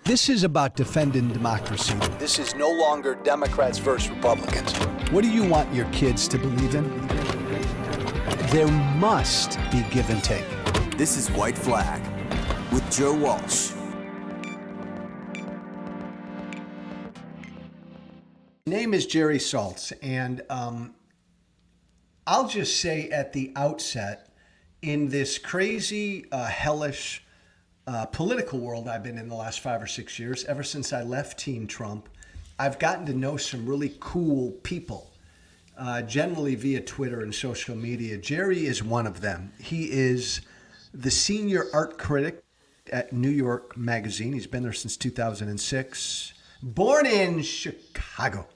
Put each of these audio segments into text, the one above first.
This is about defending democracy. This is no longer Democrats versus Republicans. What do you want your kids to believe in? There must be give and take. This is White Flag with Joe Walsh. My name is Jerry Saltz, and I'll just say at the outset, in this crazy, hellish political world I've been in the last 5 or 6 years, ever since I left Team Trump, I've gotten to know some really cool people, generally via Twitter and social media. Jerry is one of them. He is the senior art critic at New York Magazine. He's been there since 2006. Born in Chicago.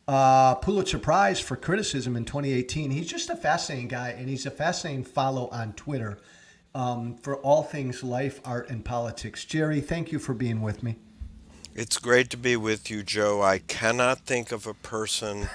Pulitzer Prize for criticism in 2018. He's just a fascinating guy, and he's a fascinating follow on Twitter for all things life, art, and politics. Jerry, thank you for being with me. It's great to be with you, Joe. I cannot think of a person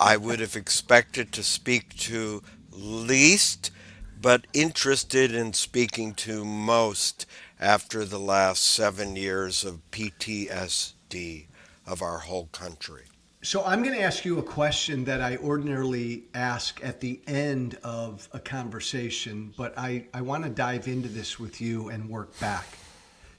I would have expected to speak to least, but interested in speaking to most after the last 7 years of PTSD of our whole country. So I'm going to ask you a question that I ordinarily ask at the end of a conversation, but I want to dive into this with you and work back.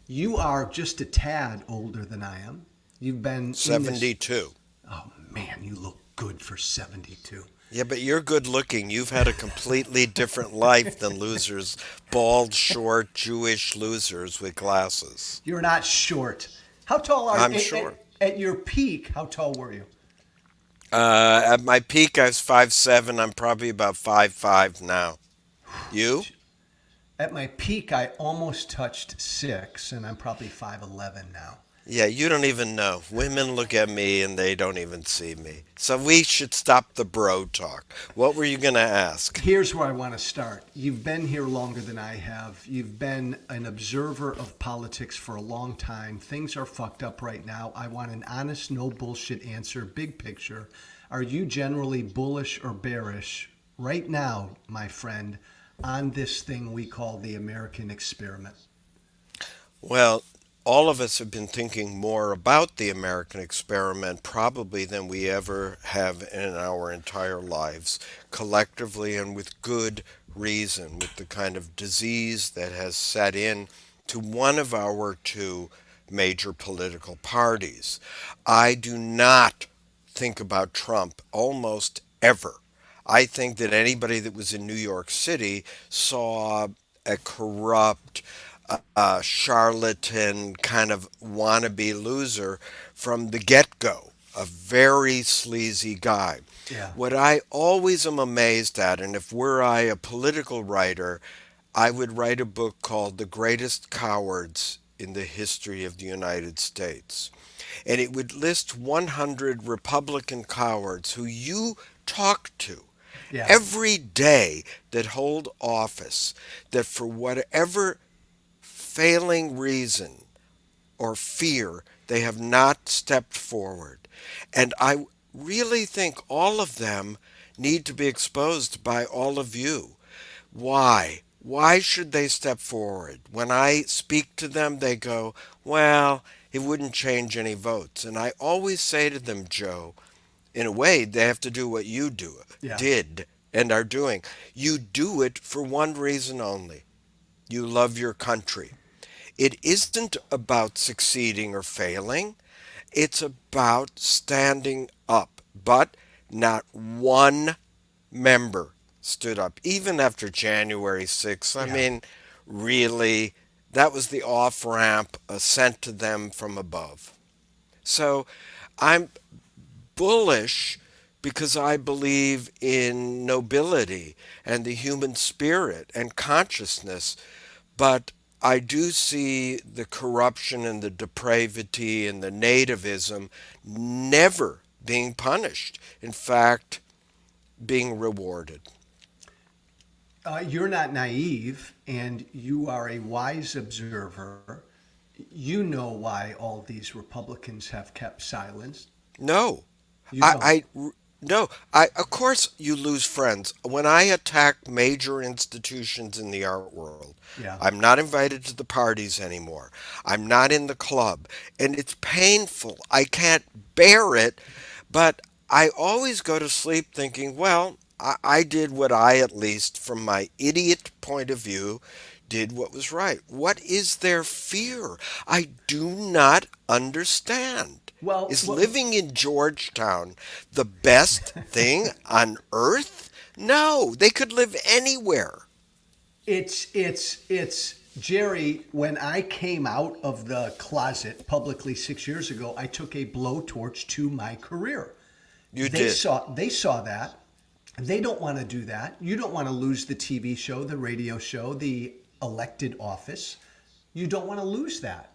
You are just a tad older than I am. You've been 72. Oh man, you look good for 72. Yeah, but you're good looking. You've had a completely different life than losers, bald, short, Jewish losers with glasses. You're not short. How tall are you? I'm short. At your peak, how tall were you? At my peak, I was 5'7". I'm probably about 5'5" now. You? At my peak, I almost touched 6, and I'm probably 5'11" now. Yeah, you don't even know. Women look at me and they don't even see me. So we should stop the bro talk. What were you going to ask? Here's where I want to start. You've been here longer than I have. You've been an observer of politics for a long time. Things are fucked up right now. I want an honest, no bullshit answer, big picture. Are you generally bullish or bearish right now, my friend, on this thing we call the American experiment? Well, all of us have been thinking more about the American experiment probably than we ever have in our entire lives, collectively and with good reason, with the kind of disease that has set in to one of our two major political parties. I do not think about Trump almost ever. I think that anybody that was in New York City saw a corrupt, charlatan kind of wannabe loser from the get-go, a very sleazy guy. Yeah. What I always am amazed at, and if were I a political writer, I would write a book called The Greatest Cowards in the History of the United States. And it would list 100 Republican cowards who you talk to every day that hold office, that for whatever failing reason or fear, they have not stepped forward. And I really think all of them need to be exposed by all of you. Why? Why should they step forward? When I speak to them, they go, well, it wouldn't change any votes. And I always say to them, Joe, in a way, they have to do what you did and are doing. You do it for one reason only. You love your country. It isn't about succeeding or failing. It's about standing up. But not one member stood up, even after January 6th. I mean, really, that was the off-ramp sent to them from above. So I'm bullish because I believe in nobility and the human spirit and consciousness, but I do see the corruption and the depravity and the nativism never being punished. In fact, being rewarded. You're not naive, and you are a wise observer. You know why all these Republicans have kept silence. No, You don't. I No, I of course you lose friends. When I attack major institutions in the art world, Yeah. I'm not invited to the parties anymore. I'm not in the club, and it's painful. I can't bear it, but I always go to sleep thinking, well, I did what I, at least from my idiot point of view, did what was right. What is their fear? I do not understand. Well, Is living in Georgetown the best thing on earth? No, they could live anywhere. it's Jerry. When I came out of the closet publicly 6 years ago, I took a blowtorch to my career. You They did. saw that. They don't want to do that. You don't want to lose the TV show, the radio show, the elected office. You don't want to lose that.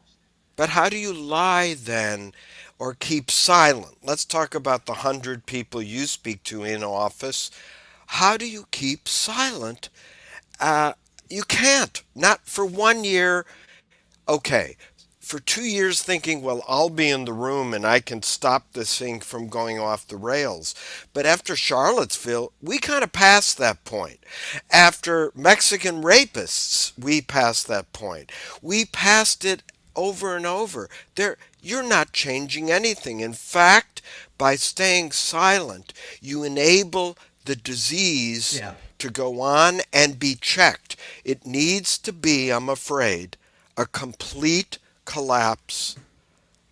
But how do you lie then or keep silent? Let's talk about the 100 people you speak to in office. How do you keep silent? Uh, you can't. Not for 1 year. Okay, for 2 years thinking, well, I'll be in the room and I can stop this thing from going off the rails. But after Charlottesville, we kind of passed that point. After Mexican rapists, we passed that point. We passed it over and over. You're not changing anything. In fact, by staying silent, you enable the disease Yeah. to go on and be checked. It needs to be, I'm afraid, a complete collapse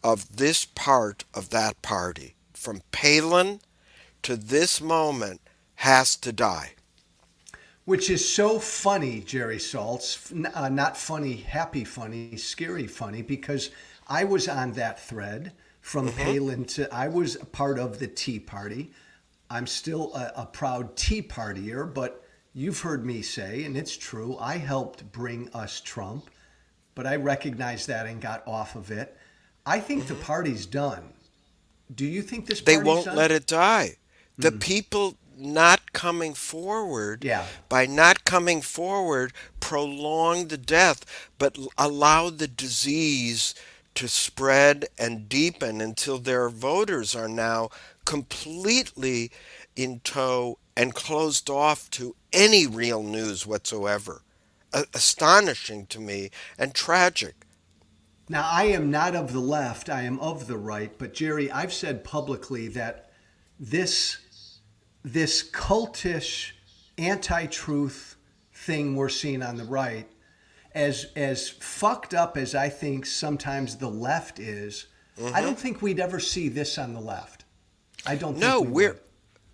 of this part of that party. From Palin to this moment has to die. Which is so funny, Jerry Saltz. Not funny, happy funny, scary funny, because I was on that thread from Hmm. Palin to, I was a part of the Tea Party. I'm still a proud Tea Partier, but you've heard me say, and it's true, I helped bring us Trump, but I recognized that and got off of it. I think the party's done. Do you think this They party's won't done? let it die. The people not coming forward, Yeah. by not coming forward, prolong the death, but allow the disease to spread and deepen until their voters are now completely in tow and closed off to any real news whatsoever. Astonishing to me and tragic. Now, I am not of the left, I am of the right, but Jerry, I've said publicly that this this cultish anti-truth thing we're seeing on the right, as fucked up as I think sometimes the left is, I Hmm. don't think we'd ever see this on the left. I don't think No, we would.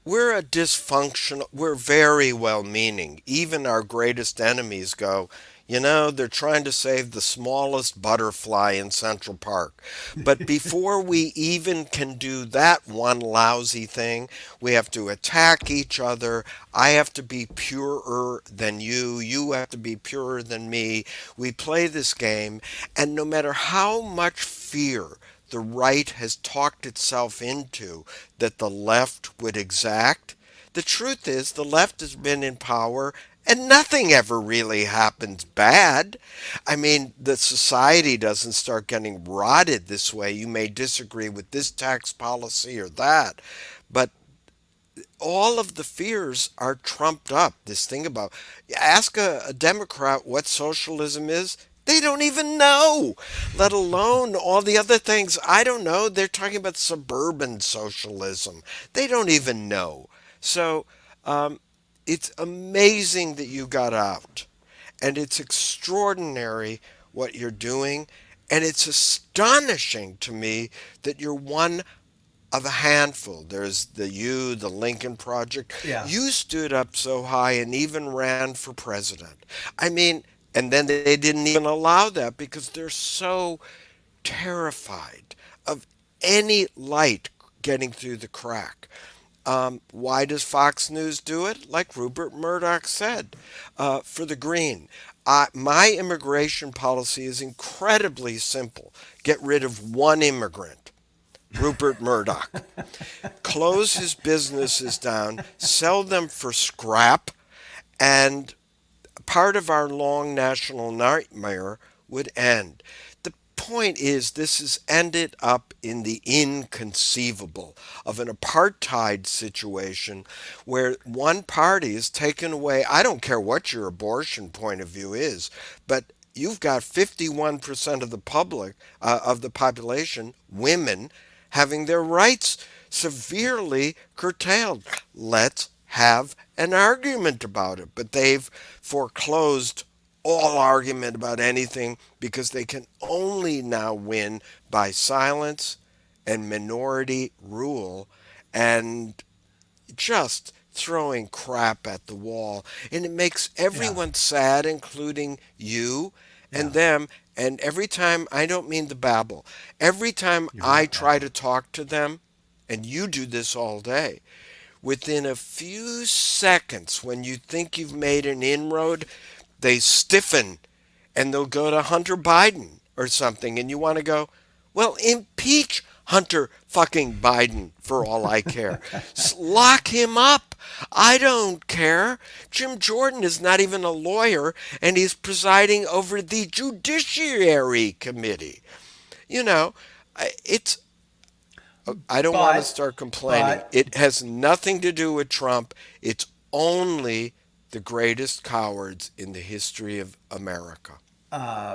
we're a dysfunctional, we're very well meaning. Even our greatest enemies go, they're trying to save the smallest butterfly in Central Park. But before we even can do that one lousy thing, we have to attack each other. I have to be purer than you. You have to be purer than me. We play this game, and no matter how much fear the right has talked itself into that the left would exact, the truth is the left has been in power and nothing ever really happens bad. I mean, the society doesn't start getting rotted this way. You may disagree with this tax policy or that, but all of the fears are trumped up. This thing about ask a Democrat what socialism is. They don't even know, let alone all the other things. I don't know. They're talking about suburban socialism. They don't even know. So it's amazing that you got out. And it's extraordinary what you're doing. And it's astonishing to me that you're one of a handful. There's the Lincoln Project. Yeah. You stood up so high and even ran for president. I mean, and then they didn't even allow that because they're so terrified of any light getting through the crack. Why does Fox News do it? Like Rupert Murdoch said, for the green. My immigration policy is incredibly simple. Get rid of one immigrant. Rupert Murdoch. Close his businesses down, sell them for scrap, and part of our long national nightmare would end. The point is, this has ended up in the inconceivable of an apartheid situation where one party is taken away. I don't care what your abortion point of view is, but you've got 51% of the public, of the population, women, having their rights severely curtailed. Let's have an argument about it. But they've foreclosed all argument about anything because they can only now win by silence and minority rule and just throwing crap at the wall. And it makes Yeah, everyone sad, including you and yeah. them. And every time, I don't mean to babble, every time You're I not try babbling. to talk to them, and you do this all day, within a few seconds, when you think you've made an inroad, they stiffen and they'll go to Hunter Biden or something. And you want to go, well, impeach Hunter fucking Biden for all I care. Lock him up. I don't care. Jim Jordan is not even a lawyer and he's presiding over the Judiciary Committee. You know, it's I don't want to But, start complaining. but, It has nothing to do with Trump. It's only the greatest cowards in the history of America.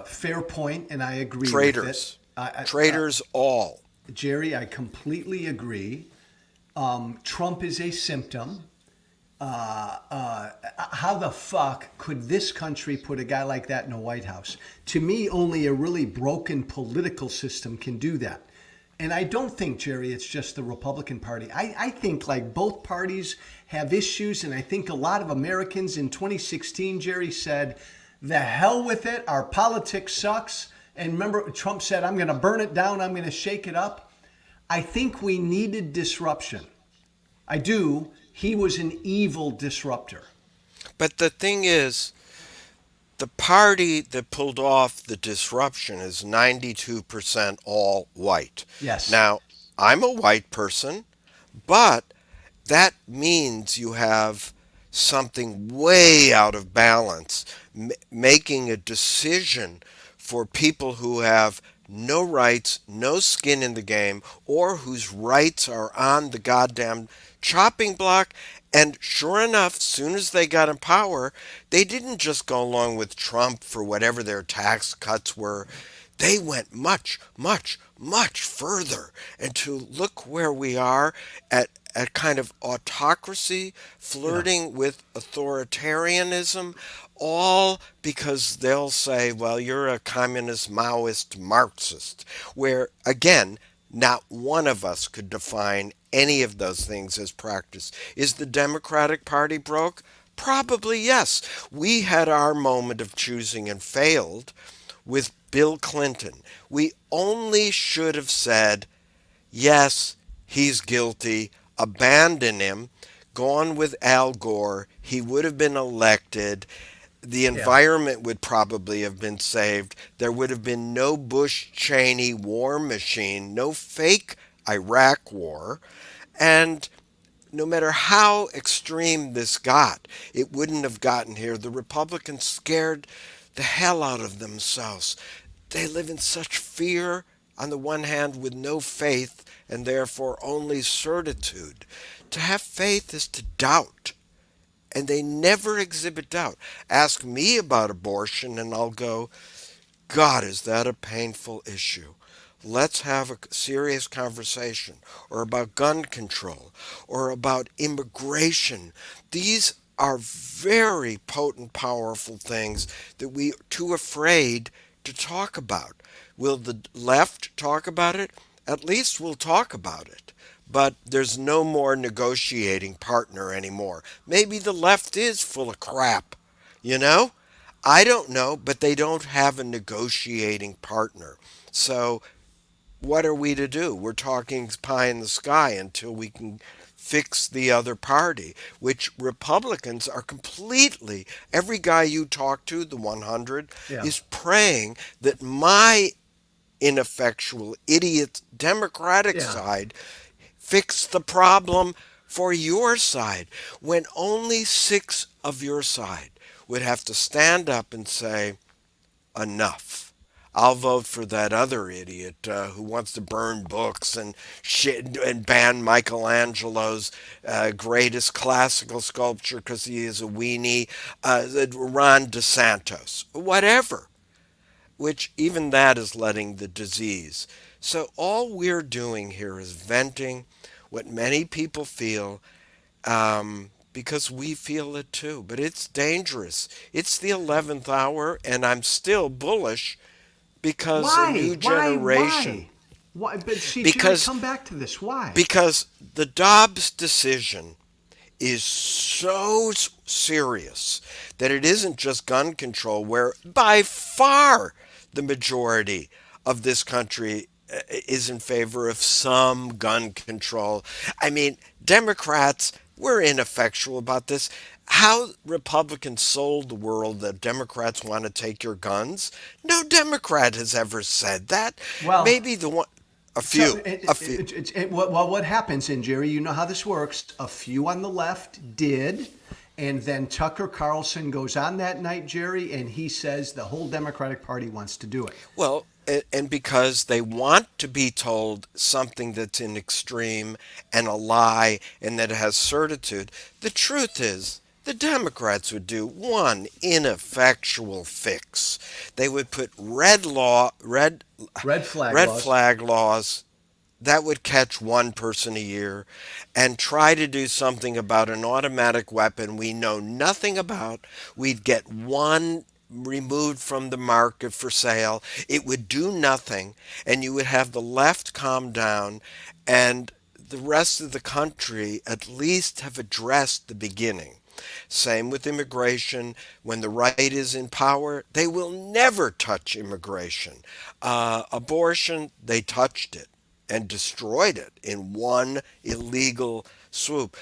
fair point, and I agree with it. Traitors. Traitors all. Jerry, I completely agree. Trump is a symptom. How the fuck could this country put a guy like that in the White House? To me, only a really broken political system can do that. And I don't think, Jerry, it's just the Republican Party. I think like both parties have issues, and I think a lot of Americans in 2016, Jerry, said, the hell with it, our politics sucks. And remember, Trump said, I'm going to burn it down, I'm going to shake it up. I think we needed disruption. I do. He was an evil disruptor. But the thing is, the party that pulled off the disruption is 92% all white. Yes. Now, I'm a white person, but that means you have something way out of balance, making a decision for people who have no rights, no skin in the game, or whose rights are on the goddamn chopping block. And sure enough, soon as they got in power, they didn't just go along with Trump for whatever their tax cuts were. They went much, much, much further. And to look where we are at a kind of autocracy, Yeah. flirting with authoritarianism, all because they'll say, well, you're a communist, Maoist, Marxist, where, again, not one of us could define any of those things as practice. Is the Democratic Party broke? Probably yes. We had our moment of choosing and failed with Bill Clinton. We only should have said, yes, he's guilty, abandon him, gone with Al Gore, he would have been elected, the Yeah. environment would probably have been saved, there would have been no Bush Cheney war machine, no fake Iraq war, and no matter how extreme this got, it wouldn't have gotten here. The Republicans scared the hell out of themselves. They live in such fear, on the one hand, with no faith, and therefore only certitude. To have faith is to doubt, and they never exhibit doubt. Ask me about abortion, and I'll go, God, is that a painful issue? Let's have a serious conversation, or about gun control, or about immigration. These are very potent, powerful things that we are too afraid to talk about. Will the left talk about it? At least we'll talk about it. But there's no more negotiating partner anymore. Maybe the left is full of crap, you know? I don't know, but they don't have a negotiating partner. So what are we to do? We're talking pie in the sky until we can fix the other party, which Republicans are completely, every guy you talk to, the 100, Yeah. is praying that my ineffectual, idiot Democratic Yeah. side fix the problem for your side, when only six of your side would have to stand up and say, enough. I'll vote for that other idiot who wants to burn books and shit and ban Michelangelo's greatest classical sculpture because he is a weenie, Ron DeSantos, whatever, which even that is letting the disease. So all we're doing here is venting what many people feel, because we feel it too. But it's dangerous. It's the 11th hour, and I'm still bullish because a Why? new generation. Why? But see, Jerry, Because come back to this. Why? because the Dobbs decision is so serious that it isn't just gun control, where by far the majority of this country is in favor of some gun control. I mean, Democrats, we're ineffectual about this. How Republicans sold the world that Democrats want to take your guns? No Democrat has ever said that. Well, Maybe the one, so a few. what happens, and Jerry, you know how this works. A few on the left did, and then Tucker Carlson goes on that night, Jerry, and he says the whole Democratic Party wants to do it. Well, and because they want to be told something that's in extreme and a lie and that it has certitude, the truth is the Democrats would do one ineffectual fix. They would put Red flag red laws. flag laws that would catch one person a year, and try to do something about an automatic weapon we know nothing about. We'd get one removed from the market for sale. It would do nothing, and you would have the left calm down, and the rest of the country at least have addressed the beginning. Same with immigration. When the right is in power, they will never touch immigration. Abortion, they touched it and destroyed it in one illegal swoop.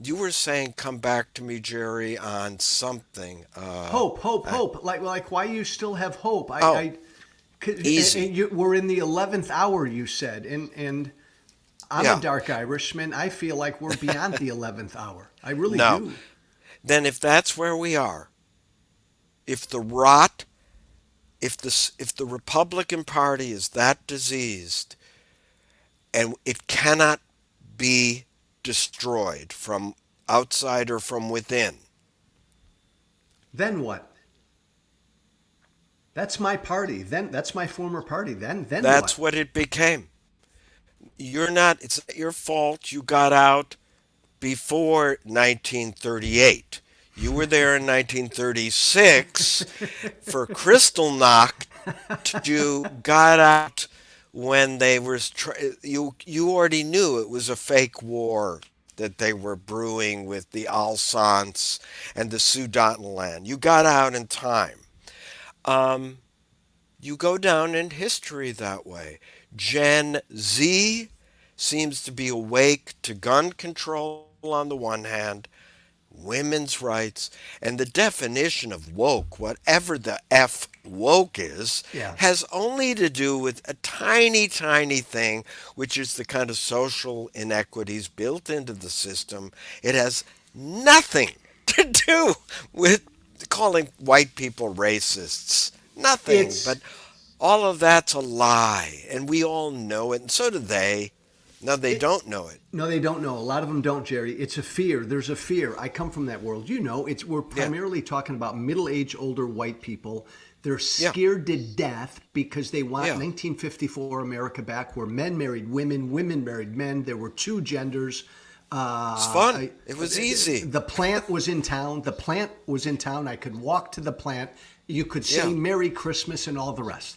You were saying, come back to me, Jerry, on something. Hope. Like why you still have hope? Oh, I 'cause- easy. and we're in the 11th hour, you said, and I'm Yeah. a dark Irishman. I feel like we're beyond the 11th hour. I really No. do. Then if that's where we are, if the rot, if the Republican Party is that diseased, and it cannot be destroyed from outside or from within. Then what? That's my party. Then that's my former party. Then That's what? what it became. It's not your fault you got out before 1938. You were there in 1936 for Kristallnacht. You got out when they were you already knew it was a fake war that they were brewing with the Alsace and the Sudetenland. You got out in time. You go down in history that way. Gen Z seems to be awake to gun control on the one hand, women's rights, and the definition of woke, whatever the F woke is, Yeah. has only to do with a tiny, tiny thing, which is the kind of social inequities built into the system. It has nothing to do with calling white people racists. Nothing. It's But all of that's a lie, and we all know it, and so do they. No, they don't know it. No, they don't know. A lot of them don't, Jerry. It's a fear. There's a fear. I come from that world. You know, we're Yeah. primarily talking about middle-aged, older white people. They're Yeah. scared to death because they want Yeah. 1954 America back, where men married women, women married men. There were two genders. It's fun. It was easy. The plant was in town. The plant was in town. I could walk to the plant. You could say Yeah. Merry Christmas and all the rest.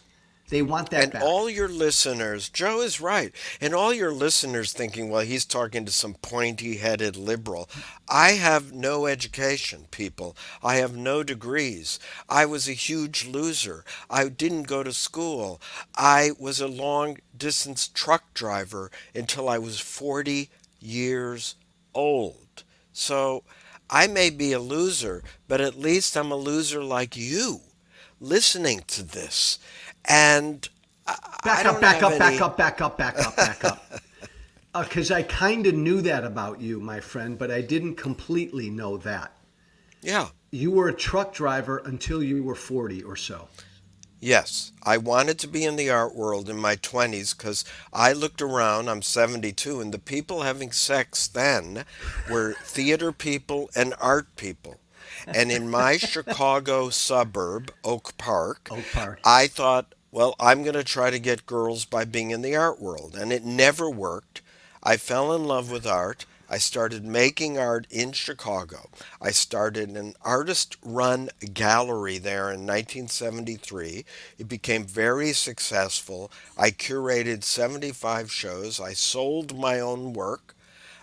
They want that And back. all your listeners, Joe is right, and all your listeners thinking, well, he's talking to some pointy headed liberal. I have no education, people. I have no degrees. I was a huge loser. I didn't go to school. I was a long distance truck driver until I was 40 years old. So I may be a loser, but at least I'm a loser like you listening to this. And I don't have any... back up. Because I kind of knew that about you, my friend, but I didn't completely know that. Yeah. You were a truck driver until you were 40 or so. Yes, I wanted to be in the art world in my 20s because I looked around, I'm 72, and the people having sex then were theater people and art people. And in my Chicago suburb, Oak Park, Oak Park. I thought, well, I'm going to try to get girls by being in the art world. And it never worked. I fell in love with art. I started making art in Chicago. I started an artist run gallery there in 1973. It became very successful. I curated 75 shows. I sold my own work.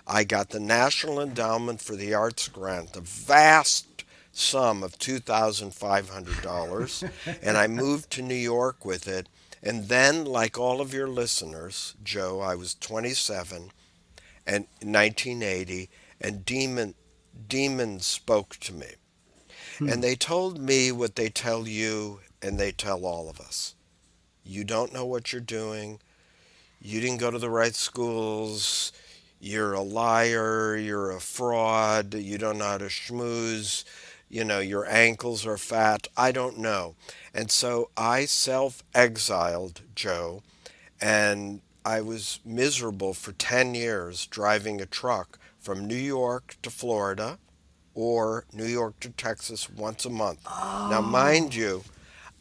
I got the National Endowment for the Arts grant, a vast sum of $2,500, and I moved to New York with it. And then, like all of your listeners, Joe, I was 27 and 1980, and demons spoke to me. Hmm. And they told me what they tell you and they tell all of us. You don't know what you're doing. You didn't go to the right schools. You're a liar. You're a fraud. You don't know how to schmooze. Your ankles are fat. I don't know. And so I self exiled, Joe, and I was miserable for 10 years driving a truck from New York to Florida or New York to Texas once a month. Now, mind Oh, you,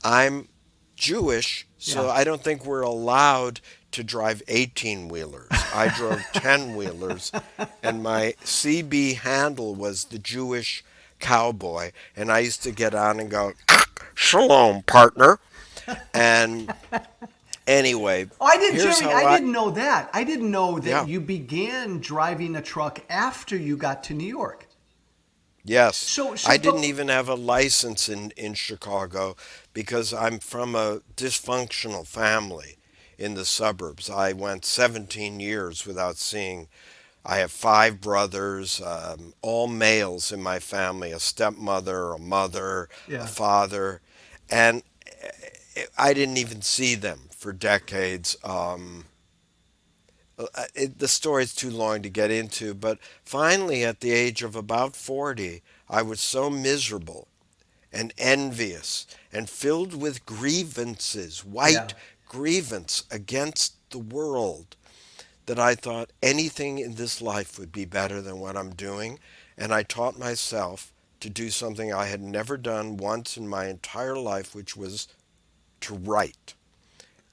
I'm Jewish, so yeah. I don't think we're allowed to drive 18 wheelers. I drove 10 wheelers, and my CB handle was the Jewish cowboy, and I used to get on and go, Shalom, partner. And anyway, Oh, I did, here's Jerry. how I I, didn't know that. I didn't know that yeah, you began driving a truck after you got to New York. yes. So, I didn't but even have a license in Chicago because I'm from a dysfunctional family in the suburbs. I went 17 years without seeing. I have five brothers, all males in my family, a stepmother, a mother, a yeah, father, and I didn't even see them for decades. The story's too long to get into, but finally, at the age of about 40, I was so miserable and envious and filled with grievances, yeah. white grievance against the world, that I thought anything in this life would be better than what I'm doing. And I taught myself to do something I had never done once in my entire life, which was to write.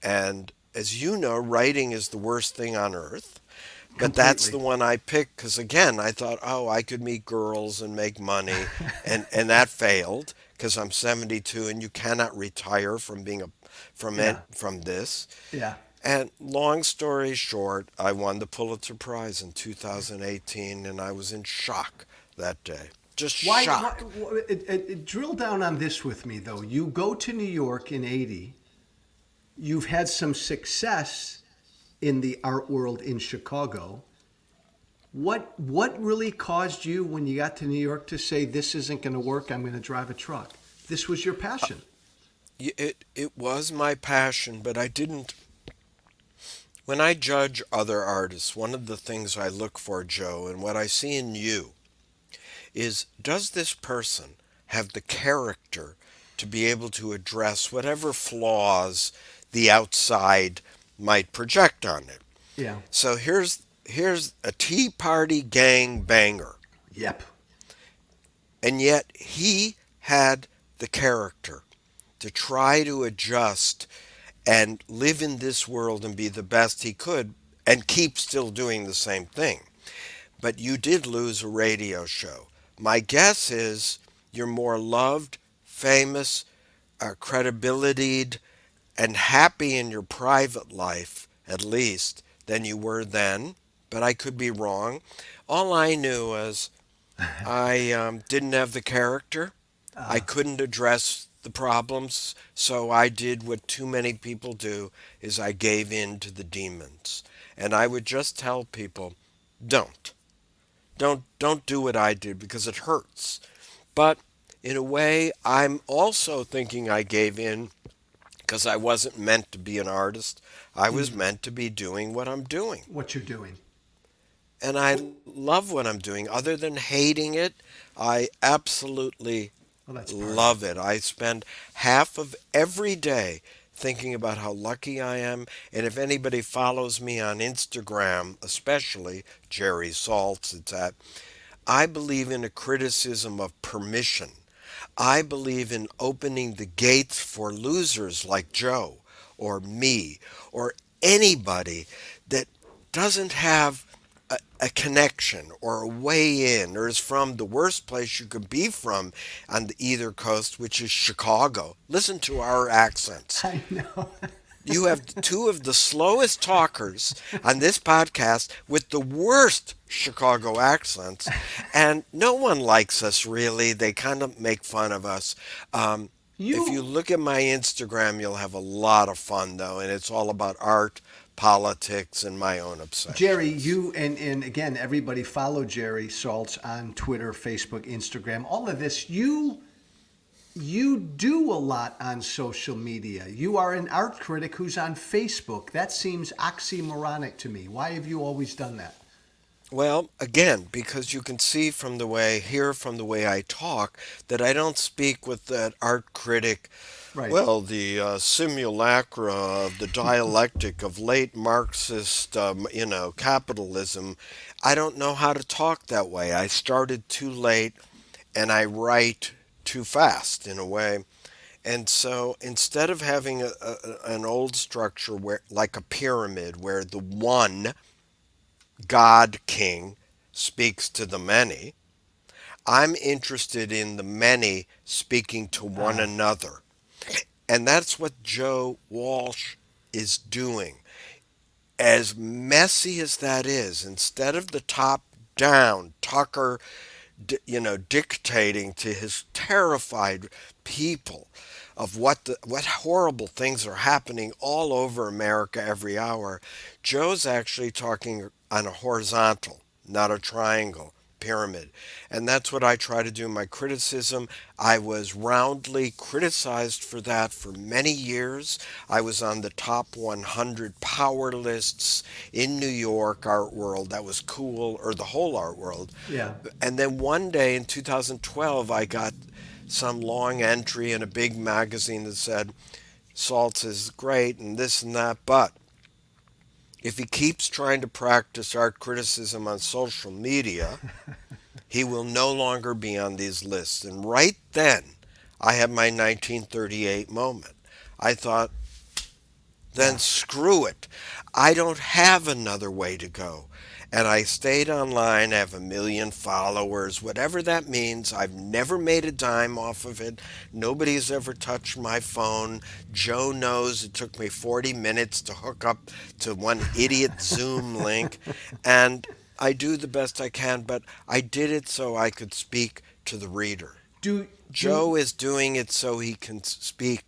And as you know, writing is the worst thing on earth. But that's Completely. the one I picked because, again, I thought, oh, I could meet girls and make money. And that failed because I'm 72 and you cannot retire from being Yeah, from this. yeah. And long story short, I won the Pulitzer Prize in 2018 and I was in shock that day. Just shocked. Drill down on this with me, though. You go to New York in 80. You've had some success in the art world in Chicago. What really caused you when you got to New York to say this isn't going to work? I'm going to drive a truck. This was your passion. It was my passion, but I didn't. When I judge other artists, one of the things I look for, Joe, and what I see in you, is does this person have the character to be able to address whatever flaws the outside might project on it? Yeah. So here's a Tea Party gang banger, Yep. and yet he had the character to try to adjust and live in this world and be the best he could and keep still doing the same thing. But you did lose a radio show. My guess is you're more loved, famous, credibilitied, and happy in your private life, at least, than you were then. But I could be wrong. All I knew was I didn't have the character. I couldn't address the problems, so I did what too many people do is I gave in to the demons. And I would just tell people, don't. Don't do what I did because it hurts. But in a way, I'm also thinking I gave in because I wasn't meant to be an artist. I was meant to be doing what I'm doing. What you're doing. And I love what I'm doing. Other than hating it, I absolutely Well, that's Love perfect. it. I spend half of every day thinking about how lucky I am. And if anybody follows me on Instagram, especially Jerry Saltz, it's at, I believe in a criticism of permission. I believe in opening the gates for losers like Joe or me or anybody that doesn't have a connection or a way in or is from the worst place you could be from on the either coast, which is Chicago. Listen to our accents. I know. You have two of the slowest talkers on this podcast with the worst Chicago accents, and no one likes us really. They kind of make fun of us. If you You look at my Instagram, you'll have a lot of fun though, and it's all about art, politics, and my own Jerry, obsessions. and again, everybody follow Jerry Saltz on Twitter, Facebook, Instagram, all of this. You do a lot on social media. You are an art critic who's on Facebook. That seems oxymoronic to me. Why have you always done that? Well, again, because you can see from the way, hear from the way I talk, that I don't speak with that art critic. Right. Well, the simulacra of the dialectic of late Marxist, capitalism. I don't know how to talk that way. I started too late, and I write too fast in a way. And so instead of having an old structure where, like a pyramid, where the one God King speaks to the many, I'm interested in the many speaking to one Ah, another. And that's what Joe Walsh is doing. As messy as that is, instead of the top down, Tucker, dictating to his terrified people of what horrible things are happening all over America every hour, Joe's actually talking on a horizontal, not a triangle pyramid. And that's what I try to do in my criticism. I was roundly criticized for that for many years. I was on the top 100 power lists in New York art world. That was cool, or the whole art world. yeah. And then one day in 2012, I got some long entry in a big magazine that said, Saltz is great and this and that, but if he keeps trying to practice art criticism on social media, he will no longer be on these lists. And right then, I had my 1938 moment. I thought, then Yeah. screw it. I don't have another way to go. And I stayed online. I have 1 million followers, whatever that means. I've never made a dime off of it. Nobody's ever touched my phone. Joe knows it took me 40 minutes to hook up to one idiot Zoom link. And I do the best I can, but I did it so I could speak to the reader. Do do Joe is doing it so he can speak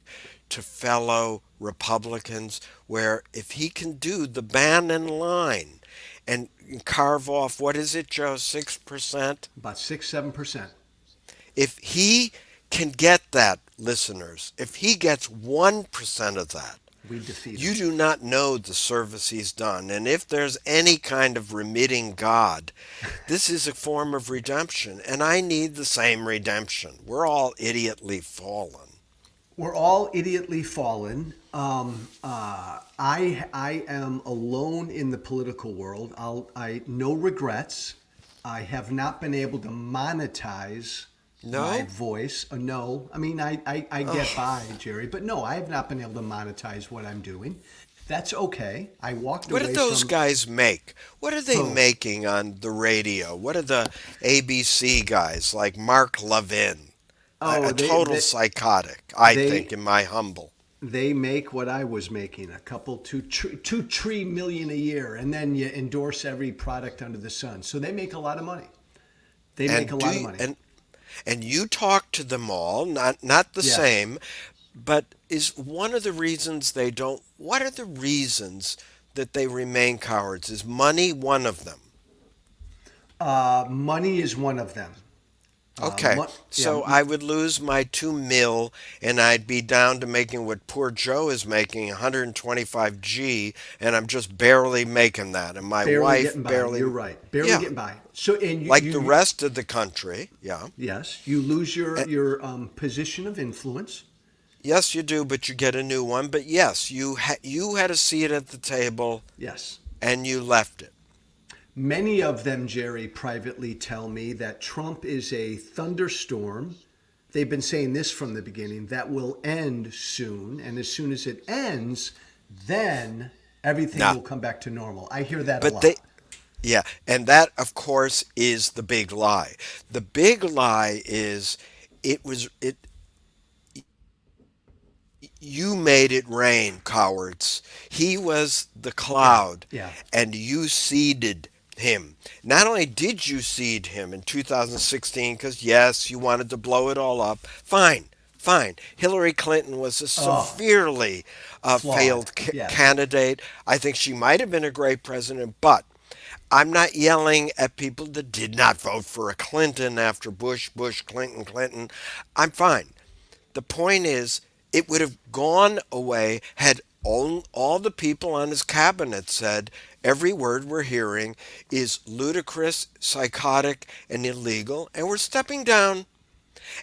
to fellow Republicans, where if he can do the Bannon line and carve off, what is it, Joe, 6%? about 6, 7%. If he can get that, listeners, if he gets 1% of that, We defeat you them. do not know the service he's done. And if there's any kind of remitting God, this is a form of redemption. And I need the same redemption. We're all idiotly fallen. We're all idiotly fallen. I am alone in the political world. I no regrets. I have not been able to monetize my No? voice. No, I mean I get by, Jerry, but no, I have not been able to monetize what I'm doing. That's okay. I walked What do away those from guys make? What are they who? making on the radio? What are the ABC guys like Mark Levin? Oh, A total psychotic, I think, they in my humble. they make what I was making, a couple 2 3 million a year, and then you endorse every product under the sun. So they make a lot of money. They make a And do lot of you, money. and you talk to them all, not the Yes. same, but is one of the reasons they don't? What are the reasons that they remain cowards? Is money one of them? Money is one of them. Okay, Yeah, so I would lose my 2 mil, and I'd be down to making what poor Joe is making, 125G, and I'm just barely making that, and my barely wife getting by. You're barely, right, barely yeah, getting by. So, and like the rest of the country, yeah. yes, you lose Eh, your position of influence. Yes, you do, but you get a new one. But yes, you had a seat at the table, Yes. and you left it. Many of them, Jerry, privately tell me that Trump is a thunderstorm. They've been saying this from the beginning that will end soon. And as soon as it ends, then everything Nah, will come back to normal. I hear that a but they, lot. yeah, and that, of course, is the big lie. The big lie is it was it you made it rain, cowards. He was the Yeah. cloud, Yeah. and you seeded him. Not only did you seed him in 2016, because yes, you wanted to blow it all up. Fine, fine. Hillary Clinton was a Oh, severely flawed. failed Yes. candidate. I think she might have been a great president, but I'm not yelling at people that did not vote for a Clinton after Bush, Bush, Clinton, Clinton. I'm fine. The point is, it would have gone away had all the people on his cabinet said every word we're hearing is ludicrous, psychotic, and illegal, and we're stepping down,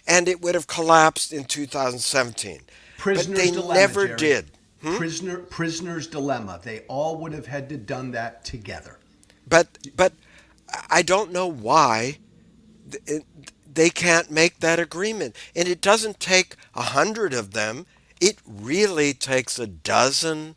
and it would have collapsed in 2017. But Prisoner's they dilemma, never Jerry. did. Prisoner's dilemma. They all would have had to done that together. But I don't know why it, they can't make that agreement. And it doesn't take 100 of them. It really takes a dozen.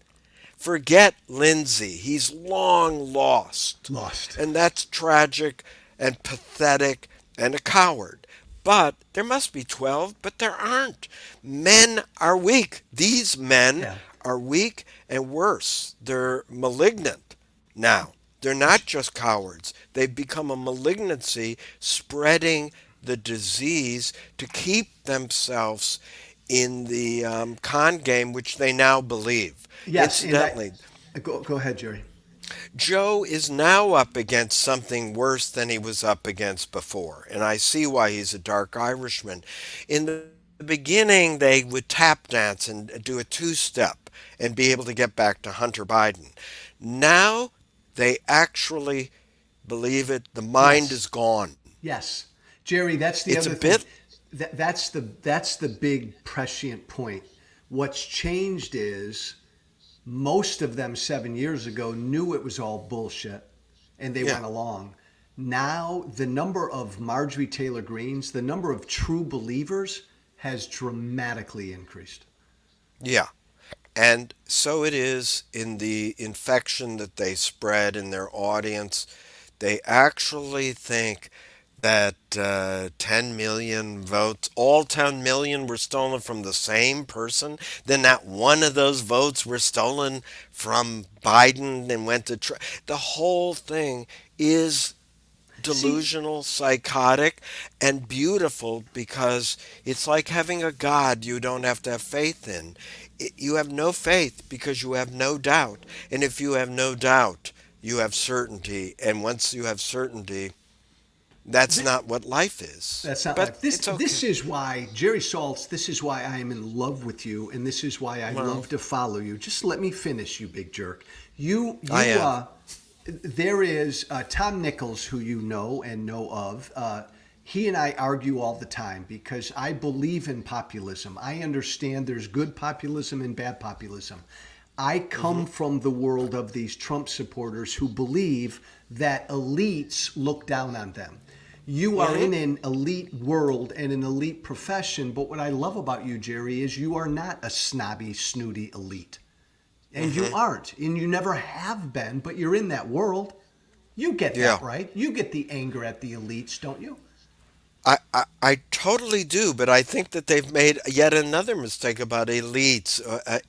Forget Lindsay. He's long lost. Lost. And that's tragic and pathetic and a coward. But there must be 12, but there aren't. Men are weak. These men Yeah. are weak and worse. They're malignant now. They're not just cowards. They've become a malignancy spreading the disease to keep themselves in the con game, which they now believe. Yes, and Incidentally, go ahead, Jerry. Joe is now up against something worse than he was up against before, and I see why he's a dark Irishman. In the beginning, they would tap dance and do a two-step and be able to get back to Hunter Biden. Now, they actually believe it. The mind Yes. is gone. Yes, Jerry, that's the It's a other thing. bit, That's the big prescient point. What's changed is most of them 7 years ago knew it was all bullshit, and they yeah, went along. Now the number of Marjorie Taylor Greens, the number of true believers, has dramatically increased. yeah. And so it is in the infection that they spread in their audience. They actually think that 10 million votes, all 10 million were stolen from the same person, then not one of those votes were stolen from Biden and went to Trump. The whole thing is See, delusional, psychotic, and beautiful because it's like having a God you don't have to have faith in. You have no faith because you have no doubt. And if you have no doubt, you have certainty. And once you have certainty, that's not what life is. that's not But life. This it's okay. this is why Jerry Saltz. This is why I am in love with you, and this is why I Well, love to follow you. Just let me finish, you big jerk. You I you am. there is Tom Nichols, who you know and know of. He and I argue all the time because I believe in populism. I understand there's good populism and bad populism. I come from the world of these Trump supporters who believe that elites look down on them. You are Hmm. in an elite world and an elite profession, but what I love about you, Jerry, is you are not a snobby, snooty elite. And you Hmm. aren't, and you never have been, but you're in that world. You get Yeah. that, right? You get the anger at the elites, don't you? I totally do, but I think that they've made yet another mistake about elites.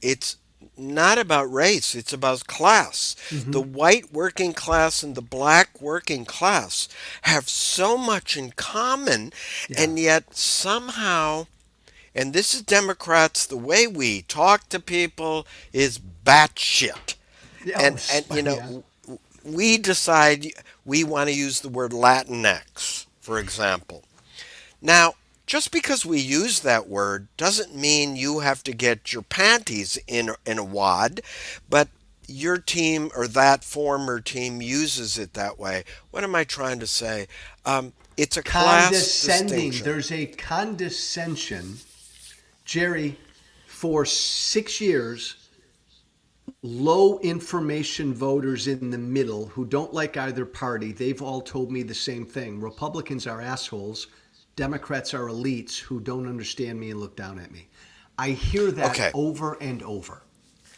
It's not about race, it's about class. The white working class and the black working class have so much in common, Yeah. and yet somehow, and this is Democrats, the way we talk to people is batshit. Yeah, oh, And yeah. we decide we want to use the word Latinx, for example. Now, just because we use that word doesn't mean you have to get your panties in a wad, but your team or that former team uses it that way. What am I trying to say? It's a class Condescending. distinction. There's a condescension. Jerry, for 6 years, low information voters in the middle who don't like either party, they've all told me the same thing. Republicans are assholes. Democrats are elites who don't understand me and look down at me. I hear that Okay, over and over.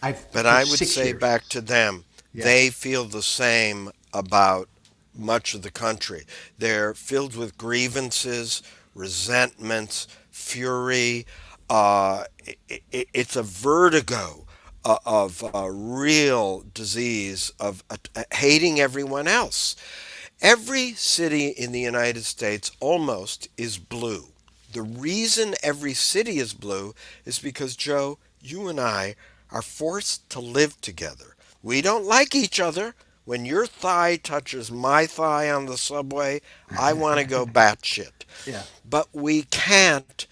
I've but for I would six say years. back to them, they Yes. feel the same about much of the country. They're filled with grievances, resentments, fury. It's a vertigo of real disease of hating everyone else. Every city in the United States almost is blue. The reason every city is blue is because, Joe, you and I are forced to live together. We don't like each other. When your thigh touches my thigh on the subway, I want to go batshit. Yeah. But we can't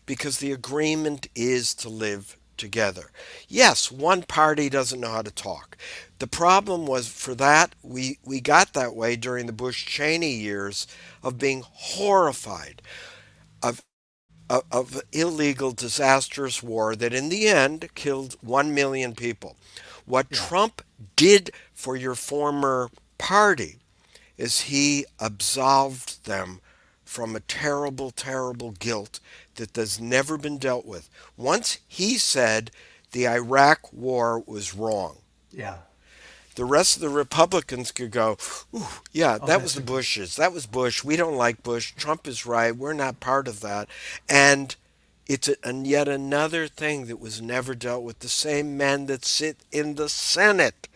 because the agreement is to live together. Yes, one party doesn't know how to talk. The problem was for that, we got that way during the Bush Cheney years of being horrified of, of illegal, disastrous war that in the end killed 1 million people. What Yeah. Trump did for your former party is he absolved them from a terrible, terrible guilt that has never been dealt with. Once he said the Iraq war was wrong, Yeah. the rest of the Republicans could go, ooh, yeah, Oh, that was that's the a good. Bushes. That was Bush. We don't like Bush. Trump is right. We're not part of that. And it's and yet another thing that was never dealt with. The same men that sit in the Senate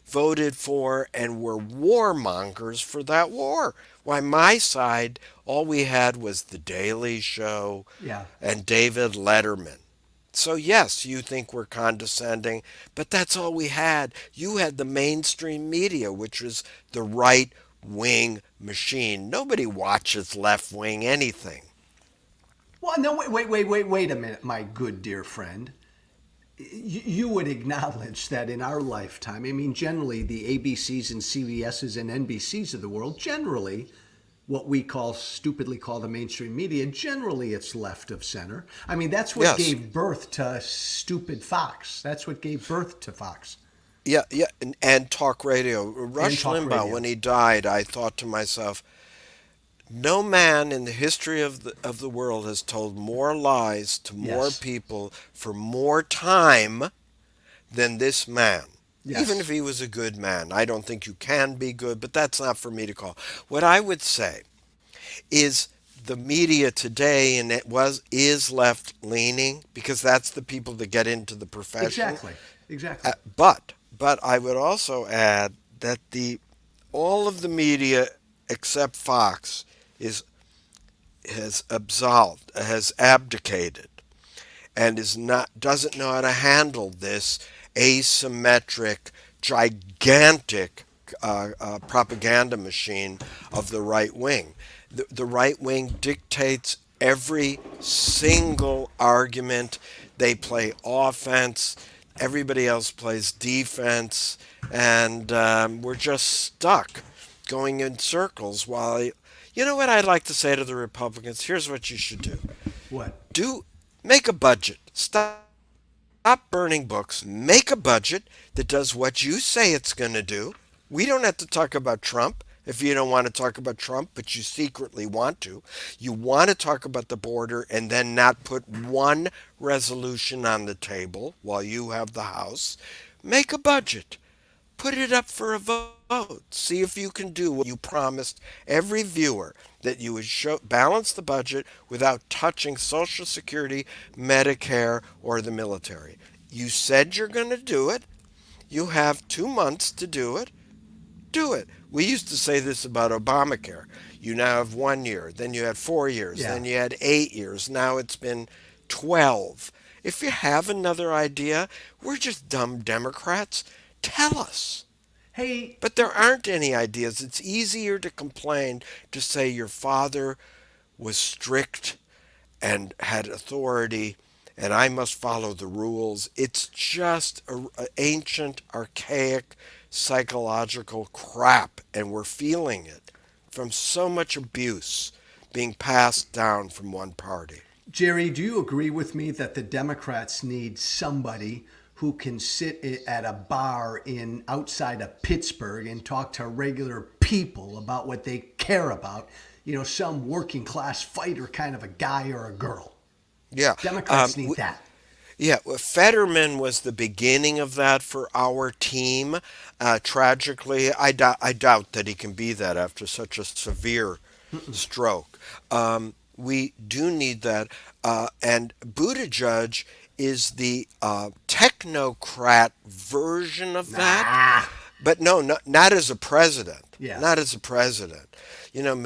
voted for and were warmongers for that war. Why, my side, all we had was The Daily Show Yeah. and David Letterman. So, yes, you think we're condescending, but that's all we had. You had the mainstream media, which was the right wing machine. Nobody watches left wing anything. Well, no, wait a minute, my good dear friend. You would acknowledge that in our lifetime, I mean, generally the ABCs and CBSs and NBCs of the world, generally what we call stupidly call the mainstream media, generally it's left of center. I mean, that's what Yes. gave birth to stupid Fox. That's what gave birth to Fox Yeah, yeah, and talk radio. and Rush talk Limbaugh, radio. when he died, I thought to myself, no man in the history of the world has told more lies to more Yes. people for more time than this man. Even if Yes. he was a good man. I don't think you can be good, but that's not for me to call. What I would say is the media today and it was is left leaning because that's the people that get into the profession. Exactly. Exactly. But I would also add that the all of the media except Fox is has absolved, has abdicated, and is not doesn't know how to handle this asymmetric, gigantic propaganda machine of the right wing. The right wing dictates every single argument. They play offense. Everybody else plays defense, and we're just stuck going in circles while you know what I'd like to say to the Republicans? Here's what you should do. What? Do make a budget. Stop burning books. Make a budget that does what you say it's going to do. We don't have to talk about Trump if you don't want to talk about Trump, but you secretly want to. You want to talk about the border and then not put one resolution on the table while you have the House. Make a budget. Put it up for a vote. See if you can do what you promised every viewer that you would balance the budget without touching Social Security, Medicare, or the military. You said you're going to do it. You have 2 months to do it. Do it. We used to say this about Obamacare. You now have 1 year, then you had 4 years, Yeah. then you had 8 years. Now it's been 12. If you have another idea, we're just dumb Democrats. Tell us. Hey, But there aren't any ideas. It's easier to complain to say your father was strict and had authority, and I must follow the rules. It's just a ancient, archaic, psychological crap, and we're feeling it from so much abuse being passed down from one party. Jerry, do you agree with me that the Democrats need somebody who can sit at a bar in outside of Pittsburgh and talk to regular people about what they care about? You know, some working class fighter kind of a guy or a girl. Yeah. Democrats need that. Yeah, well, Fetterman was the beginning of that for our team. Tragically, I doubt that he can be that after such a severe stroke. We do need that. And Buttigieg is the technocrat version of that. Nah. But no, not as a president. Yeah. Not as a president. You know,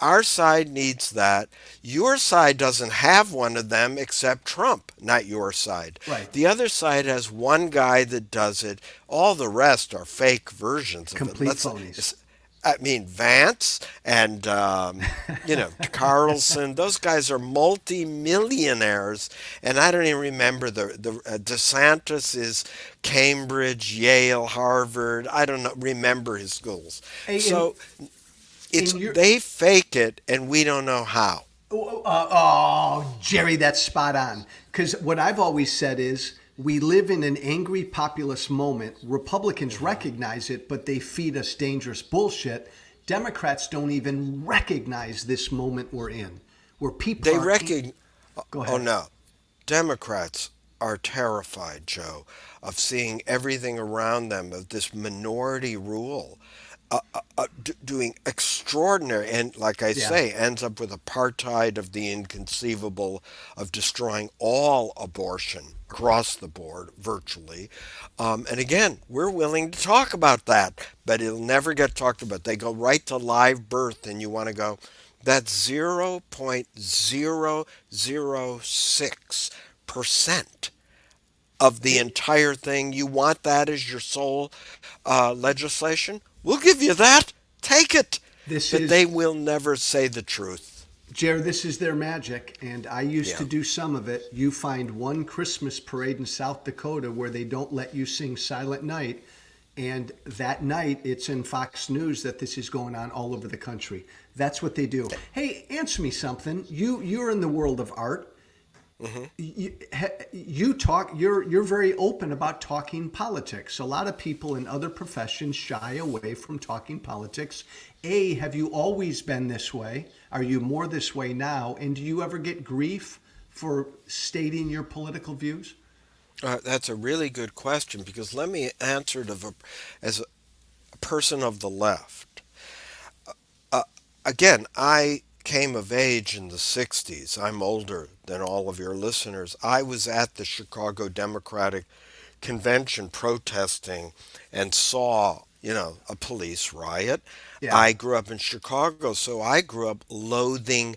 our side needs that. Your side doesn't have one of them except Trump, not your side. Right. The other side has one guy that does it. All the rest are fake versions of Complete it. phonies. I mean, Vance and, Carlson, those guys are multi-millionaires. And I don't even remember DeSantis is Cambridge, Yale, Harvard. I don't know, remember his schools. Hey, So in your, they fake it and we don't know how. Jerry, that's spot on. Because what I've always said is we live in an angry populist moment. Republicans recognize it, but they feed us dangerous bullshit. Democrats don't even recognize this moment we're in, where people They are. recognize. Go ahead. Oh no. Democrats are terrified, Joe, of seeing everything around them, of this minority rule, doing extraordinary, and like I Yeah. say, ends up with apartheid of the inconceivable, of destroying all abortion across the board, virtually. And again, we're willing to talk about that, but it'll never get talked about. They go right to live birth, and you want to go, that's 0.006% of the entire thing. You want that as your sole legislation? We'll give you that. Take it. This But is they will never say the truth. Jared, this is their magic, and I used Yeah. to do some of it. You find one Christmas parade in South Dakota where they don't let you sing Silent Night, and that night it's in Fox News that this is going on all over the country. That's what they do. Hey, answer me something. You're in the world of art. You talk. You're very open about talking politics. A lot of people in other professions shy away from talking politics. Have you always been this way? Are you more this way now? And do you ever get grief for stating your political views? That's a really good question, because let me answer it as a person of the left. Again, I came of age in the 60s. I'm older than all of your listeners. I was at the Chicago Democratic Convention protesting and saw, a police riot. Yeah. I grew up in Chicago, so I grew up loathing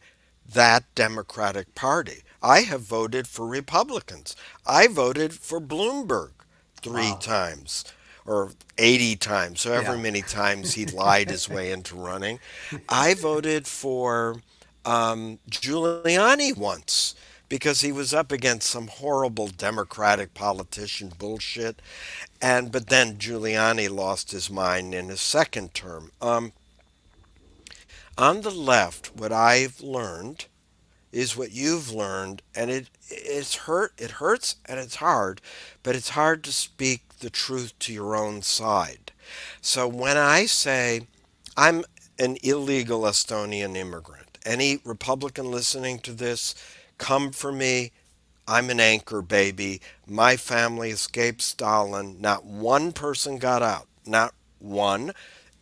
that Democratic Party. I have voted for Republicans. I voted for Bloomberg three Wow. times or 80 times, however Yeah. many times he lied his way into running. I voted for Giuliani once because he was up against some horrible Democratic politician bullshit, but then Giuliani lost his mind in his second term. On the left, what I've learned is what you've learned, and it hurts and it's hard, but it's hard to speak the truth to your own side. So when I say I'm an illegal Estonian immigrant, any Republican listening to this, come for me. I'm an anchor baby. My family escaped Stalin. Not one person got out. Not one.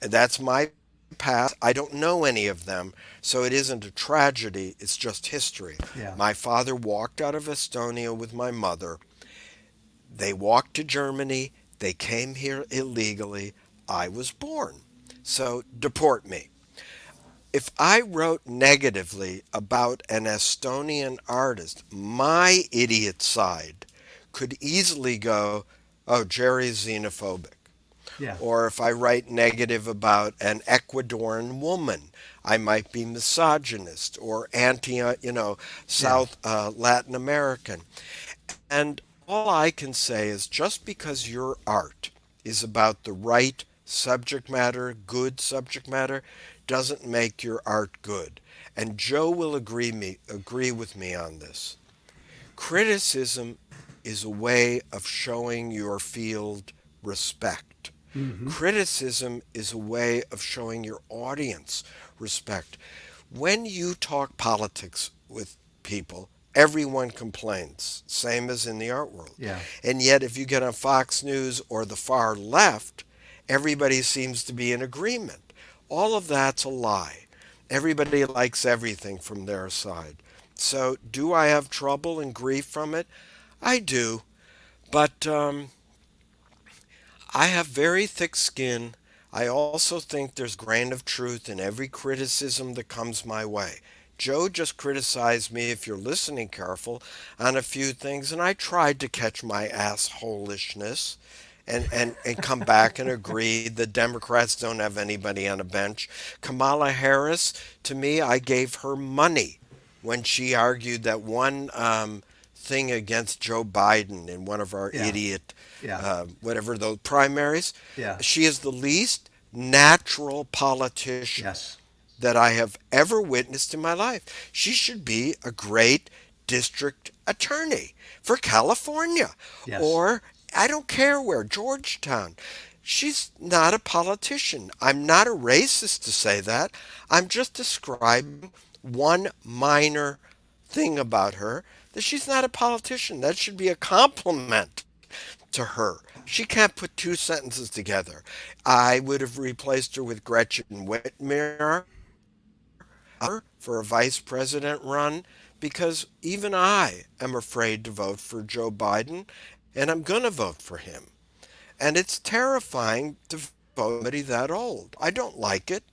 That's my past. I don't know any of them, so it isn't a tragedy. It's just history. Yeah. My father walked out of Estonia with my mother. They walked to Germany. They came here illegally. I was born. So deport me. If I wrote negatively about an Estonian artist, my idiot side could easily go, oh, Jerry's xenophobic. Yeah. Or if I write negative about an Ecuadorian woman, I might be misogynist or anti, Yeah. South Latin American. And all I can say is just because your art is about the right subject matter, good subject matter, doesn't make your art good. And Joe will agree with me on this. Criticism is a way of showing your field respect. Hmm. Criticism is a way of showing your audience respect. When you talk politics with people, everyone complains, same as in the art world. Yeah. And yet, if you get on Fox News or the far left, everybody seems to be in agreement. All of that's a lie. Everybody likes everything from their side. So, do I have trouble and grief from it? I do. But I have very thick skin. I also think there's grain of truth in every criticism that comes my way. Joe just criticized me, if you're listening careful, on a few things, and I tried to catch my assholishness and come back and agree the Democrats don't have anybody on a bench. Kamala Harris, to me, I gave her money when she argued that one thing against Joe Biden in one of our Yeah. idiot, Yeah. whatever those primaries. Yeah. She is the least natural politician Yes. that I have ever witnessed in my life. She should be a great district attorney for California Yes. or I don't care where, Georgetown. She's not a politician. I'm not a racist to say that. I'm just describing one minor thing about her, that she's not a politician. That should be a compliment to her. She can't put two sentences together. I would have replaced her with Gretchen Whitmer for a vice president run because even I am afraid to vote for Joe Biden and I'm going to vote for him. And it's terrifying to vote for somebody that old. I don't like it,